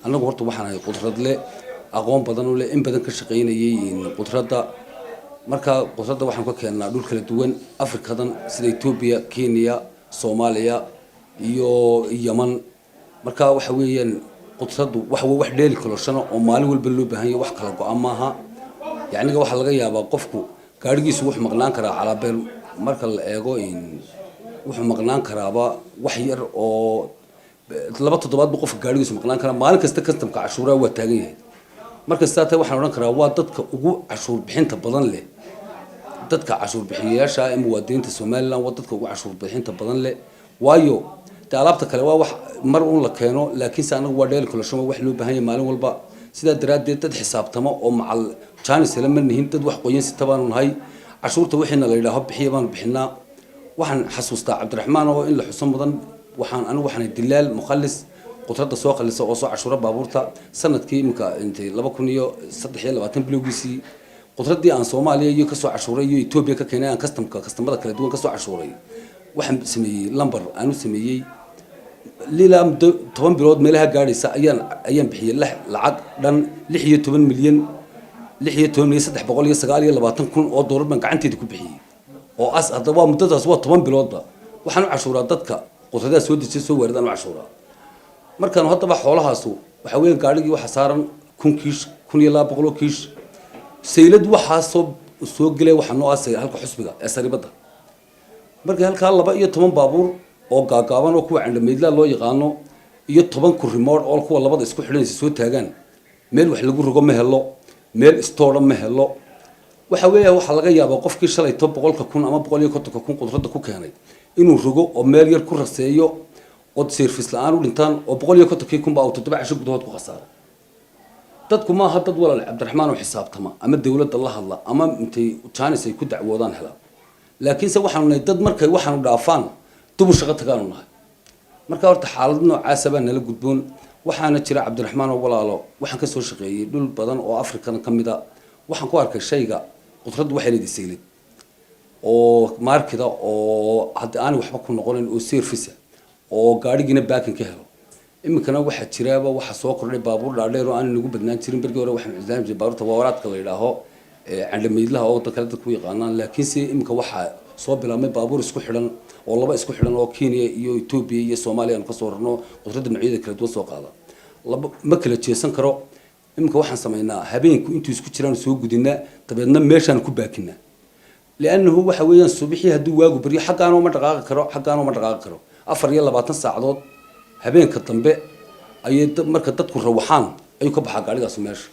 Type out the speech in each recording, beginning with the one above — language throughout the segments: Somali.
أنا قلت وحنا قدرة له أقوم بدنه له إن بدن كشقين يجي قدرة مركا قدرة وحنا كنا دول كل دوين أفريقيا دن سيد إثيوبيا كينيا صوماليا يمن مركا وحويا قدرة واحد ليل كل سنة ومالي والبلو بهاي واحد كلا أماها يعني جو حلقة يا بقفكو كارجي سوح مغنان كرا على بير مركا الأجو إن وح مغنان كرا با وحير أو لبعض الضباط بقف كارجي سوح مغنان كرا مالك استكستم كعشورة وتاجيه مركز ساعته وحنا نقول كرا وادتك وجو عشور بحين تبضن له dadka cashuur bixiyayaasha ee muwaadiniinta Soomaaliland wadadka ugu cashuur bixinta badan leh waayo talaabta kale waa wax mar uun la keeno laakiin saanagu waa dheel kala shuma wax loo baahan yahay maalin walba sida daraadeed dad xisaabtamo oo macal Jaanis la manihin dad wax qoyan si tabaanu nahay cashuurta wixina la yiraahdo bixiya baan bixinaa waxaan xasuustaa Cabdiraxmaan oo in la xusan mudan waxaan dilaal mukhallis qudrada soo qalisa oo soo cashuura baabuurta sanadkii imka intay 2023 bilowgiisii قدرتي عن صوماليا يكسو عشوري إثيوبيا ككينيا عن كاستمرة كلا دوان كسو عشوري واحد سمي لامبر أنا سمي ليلا طبعا بلاد ملها قاري أيام بحي لعق لان لحية 8 مليون لحية 8 مليون سدح بقول يسقالي يلا باتن كون أو دور من قعنتي تكون بحي أو هذا هو مدة سوا طبعا بلاد وحنا عشورات دتك قدرتها سود تسوي وردان عشورة مركان هذا بحولها سو وحوين قاري وحصارن كون كيش كون يلا بقولو كيش سيلد وحاسب السوق لي وحنو أسي هالك حسبة أسري بدر مركي هالك الله بقى يتمن بابور أو قاقابان أو كوا عند ميدلا الله يغانو يتمن كريمار أو كوا الله بدر يسكو حلين يسوي تاجان ميل وحلقو رقم مهلا ميل استور مهلا وحويه وحلقة يا بقف كيش لا يطبق قولك كون أما بقول يكون تكون قدرتك كهني إنه رجو أو ميل يركور رسيو أو تصير في سلان ولنتان أو بقول يكون تكون بقى وتتبع شو بدوات وخسارة dadku ma aha dad walaal Cabdiraxmaan oo xisaabtama ama dawladda Allah ama intay Jaanis ay ku dacwoodaan hela laakiin se waxaanu nahay dad markay waxaanu dhaafaan dub shaqo tagaanu nahay marka horta xaalad noocaas ah nala gudboon waxaana jira Cabdiraxmaan oo walaalo waxaan ka soo shaqeeyay dhul badan oo Afrikaan kamid ah waxaan ku arkay shayga qudrad waxay leedahay oo markida oo hadda aan waxba ku noqonin oo service oo gaarigina baakin ka helo imikana waxa jiraaba waxa soo kordhay baabuur dhaadheer oo aan nagu badnaan jirin barkii hore waxaan islaan jiray baabuurta waaraadka la yiraahdo candamiidlaha oo dadka dadku yaqaanaan laakiin si imika waxa soo bilaabmay baabuur isku xidhan oo laba isku xidhan oo Kenya iyo Ethiopia iyo Soomaaliya aan ka soo rarno qudrada noocyada kala duwan soo qaada laba ma kala jeesan karo imika waxaan sameeynaa habeenku intuu isku jiraan soo gudinaa tabeedna meeshaan ku baakinaa لأنه waxa weeyaan subaxii hadii waagu bariyo xaqaan oo ma dhaqaaqi karo 24 saacadood habeenka dambe ay marka dadku rawaxaan ay ka baxaa gaarigaas meesha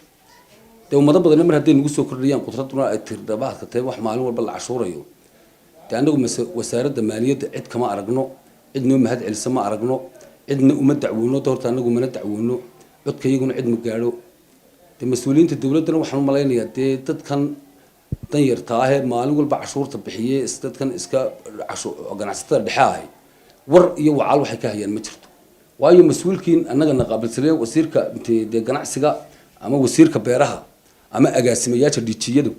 dawmada badan mar hadii nagu soo kordhiyaan qudraduna ay tirdabaadka tahay wax maalin walba la cashuurayo taanagu wasaaradda maaliyadda cid kama aragno cidna ma had celisa ma aragno cidna uma dacwoono doorta anagu mana dacwoono codkayguna cid ma gaaro mas'uuliyiinta dawladda waxaan u maleynayaa dadkan dan yarta ah maalin walba cashuurta bixiyay dadkan iska ganacsatada dhaxay war iyo wacaal waxay ka hayaan ma jirto waayo mas'uulkiin annaga naqabilsanay wasiirka ganacsiga ama wasiirka beeraha ama agaasimayaasha dijiyadu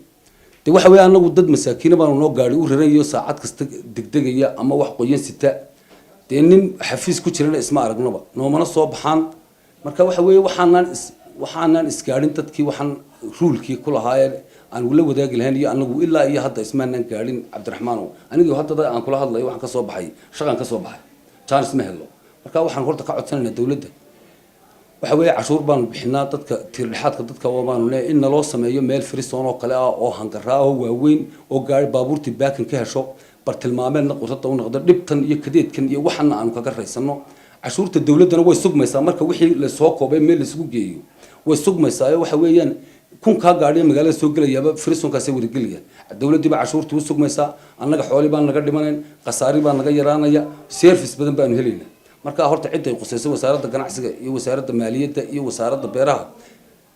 waxa weey anagu dad masaakiin baan noo gaari u raranayo saacad kasta degdegaya ama wax qoyan sita nin xafiis ku jirana isma aragnaba noomana soo baxaan marka waxa weey waxaanan isgaarin dadkii waxaan ruulkii ku lahaayeen aan wala wadaagi lahayn iyo anagu ilaa iyo hadda ismaanan gaarin Cabdiraxmaan anigu hadda aan kula hadlayo waxaan ka soo baxay shaqan ka soo baxay Jaanis ma helo marka waxaan horta ka codsanaynaa dawladda waxa weey cashuur baan bixinaa dadka tiirlixaadka dadka waamaanu leeyahay in loo sameeyo meel firisoon oo kale ah oo hangaraa oo waaweyn oo gaari baabuurti baakin ka hesho bartilmaameedna qudrada u noqdo dhibtan iyo kadeedkan iyo waxana aan kaga raysano cashuurta dawladana way sugmaysaa marka wixii la soo koobay meel la isugu geeyo way sugmaysaa waxa weeyaan kun ka gaariga magaalada soo galayaaba firisoonkaas ay wargeliyaan dawladdu ba cashuurtu u sugmaysaa annaga xooli baan naga dhimaneen qasaari baan naga yaraanaya service badan baan helaynaa marka horta cid ay qusayso wasaaradda ganacsiga iyo wasaaradda maaliyadda iyo wasaaradda beeraha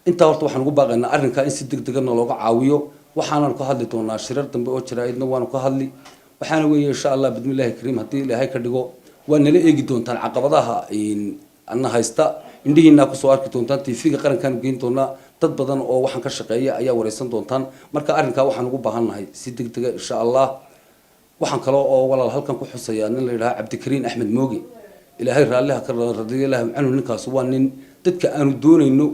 inta horta waxaan ugu baaqaynaa arrinka in si degdeg ah looga caawiyo waxaan ku hadli doonaa shirar dambe oo jiraayadna waan ku hadli waxaana weeye insha Allah bidmillaahi kariim hadii ilaahay ka dhigo waan nala eegi doontaan caqabadaha anna haysta indhihiina ku soo arki doontaan TV-ga qarankan geyn doonaa dad badan oo waxaan ka shaqeeya ayaa wareysan doontaan marka arrinka waxaan ugu baahanahay si degdeg ah insha Allah waxaan kale oo walaal halkan ku xusayaa nin la yiraahdo Cabdikariin Axmed Moogi إلهي رالله كرر رضي الله عنه نكاس وانين dadka aanu doonayno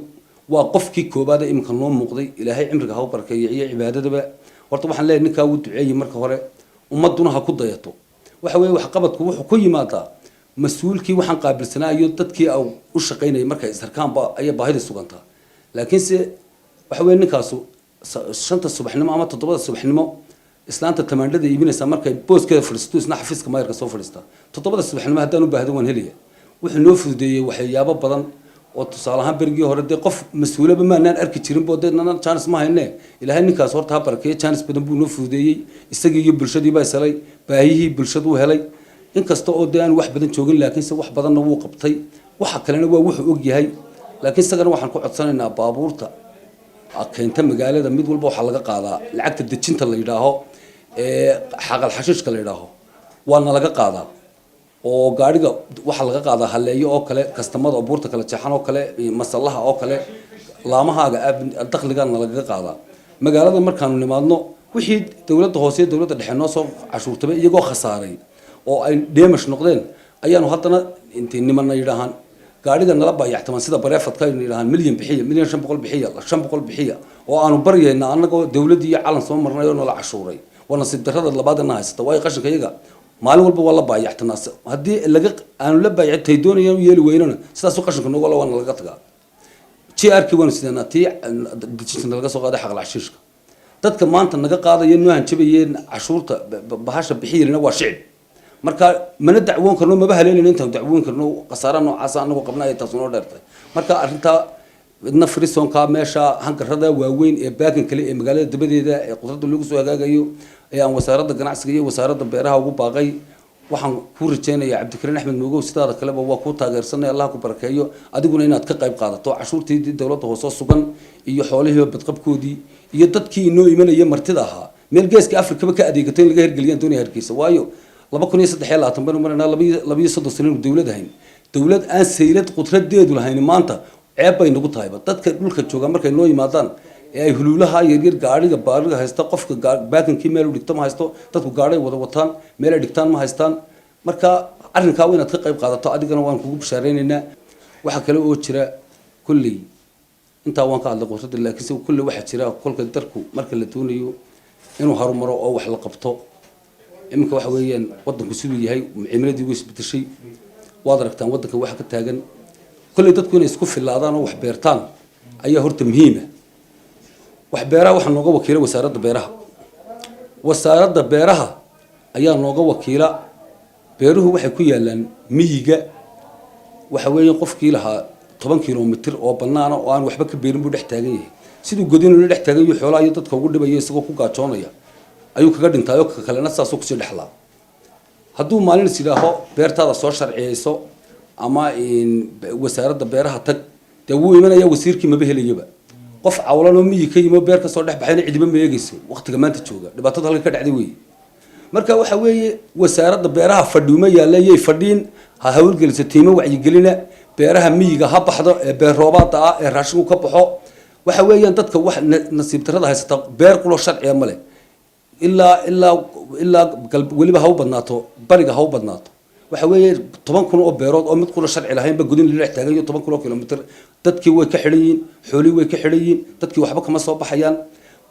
waa qofkii koobaad ee imika noo muuqday ilaahay cimriga ha u barakeeyo iyo cibaadadaba horta waxaan leeyahay ninkaa uu duceeyey marka hore ummaduna ha ku dayato waxa weeye wax qabadku wuxuu ku yimaadaa mas-uulkii waxaan qaabilsanaa iyo dadkii u shaqaynayay markay isarkaanba ayay baahida sugantaa laakiinse waxa weeye ninkaasu 5 subaxnimo ama 7 subaxnimo islaanta tamaandhada iibinaysa markay booskeeda fadhiisto isna xafiiska maayarka soo fadhiista 7 subaxnimo haddaan u baahdo waan helaya wuxuu noo fududeeyey waxyaabo badan oo tusaale ahaan berigii hore dee qof mas-uulaba maanaan arki jirin boo dee nanan chance ma hayne ilaahay ninkaas horta ha barakeeyo chance badan buu noo fududeeyey isagii iyo bulshadii baa isalay baahihii bulshadu helay inkasta oo dee aan wax badan joogin laakiinse wax badanna wuu qabtay waxa kalena waa wuxuu og yahay laakiin isagana waxaan ku codsanaynaa baabuurta keenta magaalada mid walba waxaa laga qaadaa lacagta dejinta la yidhaaho xaqal xashiishka la yidhaaho waana laga qaadaa oo gaariga waxaa laga qaadaa haleeyo oo kale kastamada buurta kala jeexan oo kale masallaha oo kale laamahaaga dakhligana lagaga qaadaa magaalada markaanu nimaadno wixii dowladda hoose iyo dowladda dhexe noo soo cashuurtabay iyagoo khasaaray oo ay damage noqdeen ayaanu haddana intay nimanna yidhaahaan gaariga nala baayactaman sida bareefadka aynu yidhahaan milyan bixiya milyan 500 bixiya 500 bixiya oo aanu baryayna annagoo dowladdii iyo calan soo marnay oo nala cashuuray waa nasiib darrada labaadna haysata waayo qashinka iyaga maalin walba waa la baayactanaa haddii aanu la baayactay doonayaan yeeli weynana sidaas qashinka noogu la waana laga tagaa GRK waanu sidana tii dijinta laga soo qaaday xaqal xashiishka dadka maanta naga qaadaya noo hanjabayeen cashuurta bahasha bixiyayna waa shicib marka mana dacwoon karno maba haleelin intaan dacwoon karno qasaara noocaas anagu qabnaa ay taas noo dheertay marka arinta idna frisonka meesha hangarada waaweyn ee baakan kale ee magaalada dabadeeda ee qudrada lagu soo hagaagayo ee aan wasaaradda ganacsiga iyo wasaaradda beeraha ugu baaqay waxaan ku rajaynayaa Cabdikariin Axmed Moogow sidaada kaleba waa ku taageersanay Allah ku barakeeyo adiguna inaad ka qayb qaadato cashuurtii dawladda hoose sugan iyo xoolihii badqabkoodii iyo dadkii inoo imanaya martida ahaa meel geeska Afrika ka adeegatay in laga hirgeliyaan doonaya hargeysa waayo 2023 baan marnaa 2 sano dawladahayn dawlad aan saylad qudradeedu lahayn maanta ceeb bay nagu tahay dadka dhulka jooga markay noo yimaadaan ee ay huluulaha yaryar gaariga baariga haysta qofka baakinkii meel u dhigto ma haysto dadku gaaray wada wataan meel ay dhigtaan ma haystaan marka arrinkaa inaad ka qayb qaadato adigana waan kugu bashaareynayna waxa kale oo jira kulli inta waan ka hadlay qudrada laakiin kulli waxa jira kolka darku marka la doonayo inuu horumaro oo wax la qabto imika waxa weeyaan wadanku sidoo yahay cimiladii way isbedeshay waad aragtaan wadanka waxa ka taagan kulli dadku inay isku filaadaan oo wax beertaan ayaa horta muhiim ah wax beeraha waxa nooga wakiila wasaaradda beeraha ayaa nooga wakiila beeruhu waxay ku yaalaan miyiga waxa weeyaan qofkii lahaa 10 kilomitir oo banaana oo aan waxba ka beerin buu dhex taagan yahay sidoo godin la dhex taagan yahay xoolaha iyo dadka ugu dhibayo isagoo ku gaajoonaya ayuu kaga dhintaayo kalena saasoo ku sii dhaxlaa hadduu maalin sidaaho beertaada soo sharciyeyso ama in wasaaradda beeraha tag dee wuu imanaya wasiirkii maba helayaba qof cawlan oo miyi ka yimo beer ka soo dhex baxayna cidiba ma eegayso waqtiga maanta jooga dhibaatada halka ka dhacday weey marka waxa weeye wasaaradda beeraha fadhiimo yaalayay fadhiin ha hawlgeliso tiimo wacyi gelina beeraha miyiga ha baxdo ee beer roobaad ah ee raashinku ka baxo waxa weeyaan dadka wax nasiib darrada haysta beer qulo sharciya male ilaa waliba ha u badnaato bariga ha u badnaato waxa weeye 10 kun oo beerood oo mid qulo sharci lahayn ba gudin la dhex taagayo 10 kilomitir dadkii way ka xidhayiin xoolii way ka xidhayiin dadkii waxba kama soo baxayaan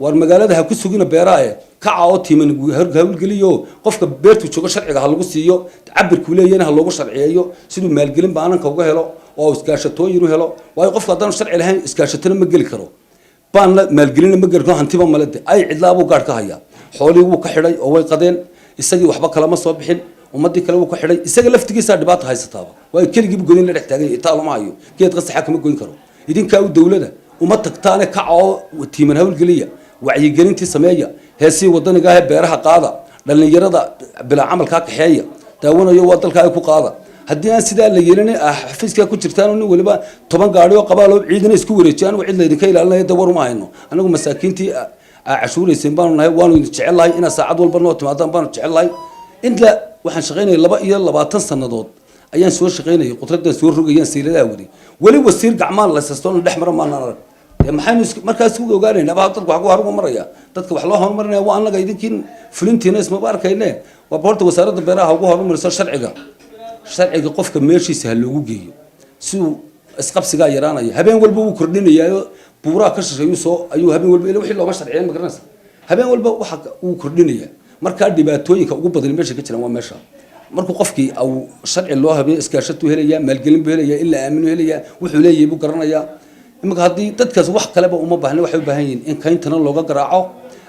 war magaalada ha ku sugina beeraha ka caawo tiiman hawlgeliyo qofka beertu jooga sharciga ha lagu siiyo cabirku leeyana ha loogu sharciyeeyo sidoo maalgelin baananka uga helo oo iskaashatooyin u helo waayo qofka haddaan sharci lahayn iskaashatana ma geli karo baan maalgelin ma geli karo hantiba malade ay cidlaabo gaar ka haya xoolii wuu ka xidhay oo way qadeen isagii waxba kala ma soo bixin ummadii kale wuu ka xidhay isaga laftigiisa dhibaato haysataaba waa keligii godin la dhex taagay itaalo ma hayo geed qasaxa kama goyn karo idinka u dawladda uma tagtaane ka caawo tiiman hawlgeliya wacyi gelintii sameeya heesii wadaniga ah beeraha qaada dhalinyarada bila amalka ka xeeya daawanayo waa dalka ay ku qaada haddii aan sidaa la yeelin xafiiska ku jirtaan oo waliba 10 gaari oo qabaalo ciidana isku wareejiyaan wax cid la idinka ilaalinaya dawar uma hayno anagu masaakiintii cashuuraysan baanu nahay waanu jecelahay ina saacad walba noo timaadaan baanu jecelahay inta waxaan shaqeynay 22 sanadood ayaan soo shaqeynay qudradan soo rogayaan siiladaha wali wasiir gacmaan la sastoon dhex mara ma nara maxaynu markaas ugu ogaanayna baa dadku waxa ku maraya dadka wax loo horumarinaya waa anaga idinkiin fulintiina isma baarkayne waa boorta wasaaradda beeraha ugu horumarayso sharciga qofka meeshiisa ha loogu geeyo si isqabsigaa yaraanaya habeen walba wuu kordhinayaayo buuraha ka shisheeyu soo ayuu habeen walba ila wixii looma sharciyeyn ma garanaysa habeen walba waxa uu kordhinaya marka dhibaatooyinka ugu badan meesha ka jiraan waa meesha markuu qofkii au sharci loo habeeyo iskaashatu helaya maalgelin buu helaya illa aaminu helaya wuxuu leeyahay buu garanaya imika haddii dadkaas wax kaleba uma baahna waxay u baahan yihiin in kayntana looga garaaco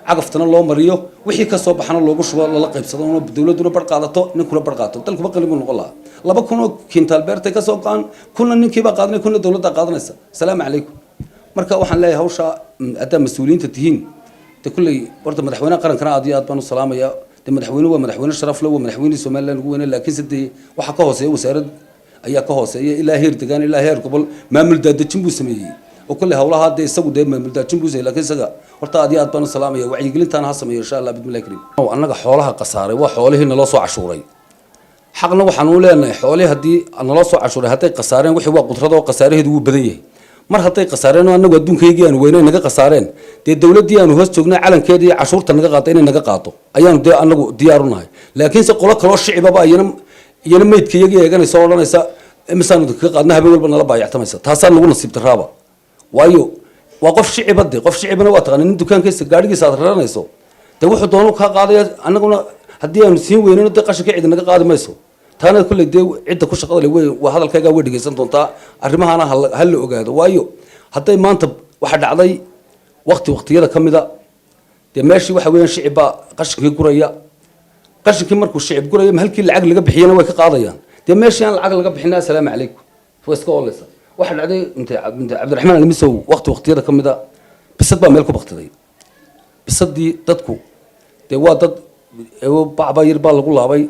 cagaftana loo mariyo wixii ka soo baxana loogu shubo lala qaybsado oo dawladuna bar qaadato ninkuna bar qaato dalkuba qalbigu noqon lahaa 2,000 kintaal beertay ka soo qaan kuna ninkiiba qaadanay kuna dawladda qaadanaysa salaamu calaykum marka waxaan leeyahay hawsha hadda mas'uuliyiinta tihiin de kulley warta madaxweynaha qarankana aad iyo aad baan u salaamaya de madaxweynuhu waa madaxweyne sharaf leh waa madaxweyne Soomaaliland ugu weyn laakiin sidii waxa ka hooseeya wasaaradda ayaa ka hooseeya ilaa heer deegaan ilaa heer gobol maamul daadajin buu sameeyay oo kulli hawlaha hadda isagu de maamul daadajin buu sameeyay laakiin isaga horta aad iyo aad baan u salaamaya wacyigelintan ha sameeyo insha Allah bismillaah kariim annaga xoolaha qasaaray waa xoolihii naloo soo cashuuray xaqna waxaan u leenahay xoolihii hadii naloo soo cashuuray haday qasaareen wixii waa qudrado qasaaraheedu wuu badan yahay mar haday qasaareen annagu adduunkaygii aan weynay naga qasaareen de dawladii aan hoos joognay calankeedii cashuurta naga qaaday inay naga qaato ayaan de annagu diyaar u nahay laakiin se qolo kale oo shicibaba ayana meydkayagii eeganaysa oo dhanaysa misaanu ka qaadna habeen walba nala baayactamaysa taasaan nagu nasiib daraaba waayo waa qof shicibade qof shicibana waa taqaan in dukaankiisa gaadhigiisa aad raranayso de wuxuu doono ka qaadaya annaguna haddii aanu siin weynano de qashinka cid naga qaadi mayso taana kulley dee cidda ku shaqada leh waa hadalkaygaa way dhegeysan doontaa arrimahana ha la ogaado waayo hadday maanta waxa dhacday waqtiyada ka mida dee meeshii waxa weeyaan shicib baa qashinkii guraya qashinkii markuu shicib guraya ma halkii lacag laga bixiyana way ka qaadayaan dee meeshii aan lacag laga bixinaa assalaamu calaykum way iska oleysa waxa dhacday inta cabdiraxmaan almisow waqtiyada ka mida bisad baa meel ku baktiday bisadii dadku dee waa dad bacba yar baa lagu laabay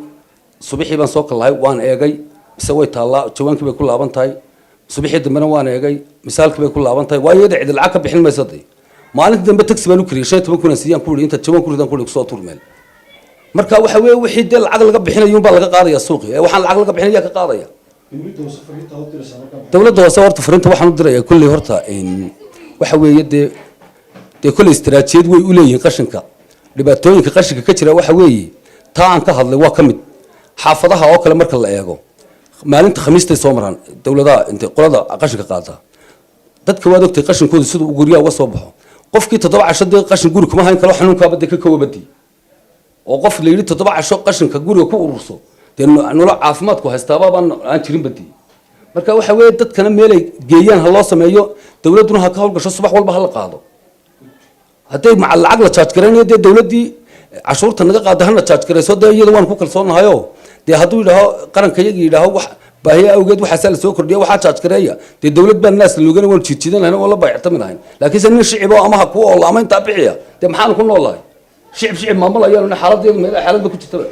subaxii baan soo kalahay waan eegay mise way taallaa jawaankii bay ku laaban tahay subaxii dambena waan eegay misaalkii bay ku laaban tahay waayo cid lacag ka bixin mayso de maalintii dambe taxi baan u kiriyay 15 kun siiyaan ku inta jawaan ku ridan ku soo turmeel marka waxa weeye wixii de lacag laga bixinayo baa laga qaadaya suuqi waxaan lacag laga bixinaya ka qaadaya dawladda hoose horta fariinta waxaan u diraya kulli horta waxa weeye de kulli istiraatiijiyad way u leeyihiin qashinka dhibaatooyinka qashinka ka jira waxa weeye taa aan ka hadlay waa kamid xaafadaha oo kale marka la eego maalinta khamiistay soo maraan dawladaha inta qolada qashinka qaata dadka waa ogtay qashinkooda sidoo uu guriga uga soo baxo qofkii 7 casho de qashin guri kuma hayn karo xanuunkaaba de ka koobadi oo qof la yiri 7 casho qashinka guriga ku ururso de nolol caafimaadku haystaaba aan jirin badi marka waxa weeye dadkana meelay geeyaan ha loo sameeyo dawladuna ha ka hawlgasho subax walba ha la qaado haday macal lacag la charge gareeyo de dawladii cashuurta naga qaada hana charge gareyso de iyada waan ku kalsoonahayo de hadduu yidhaaho qarankayaga yidhaaho wax baahiya awgeed waxaasaa la soo kordhiya waxaa charge gareeya dee dawlad baan naas loogana waan jiidjiidan lahayn oo la baayactami lahayn laakiin se nin shicib oo amaha kuwa oo laamayntaa bixiya dee maxaanu ku nool lahay shicib maamul ayaanu xaaladdeedu meel xaalad ba ku jirtaba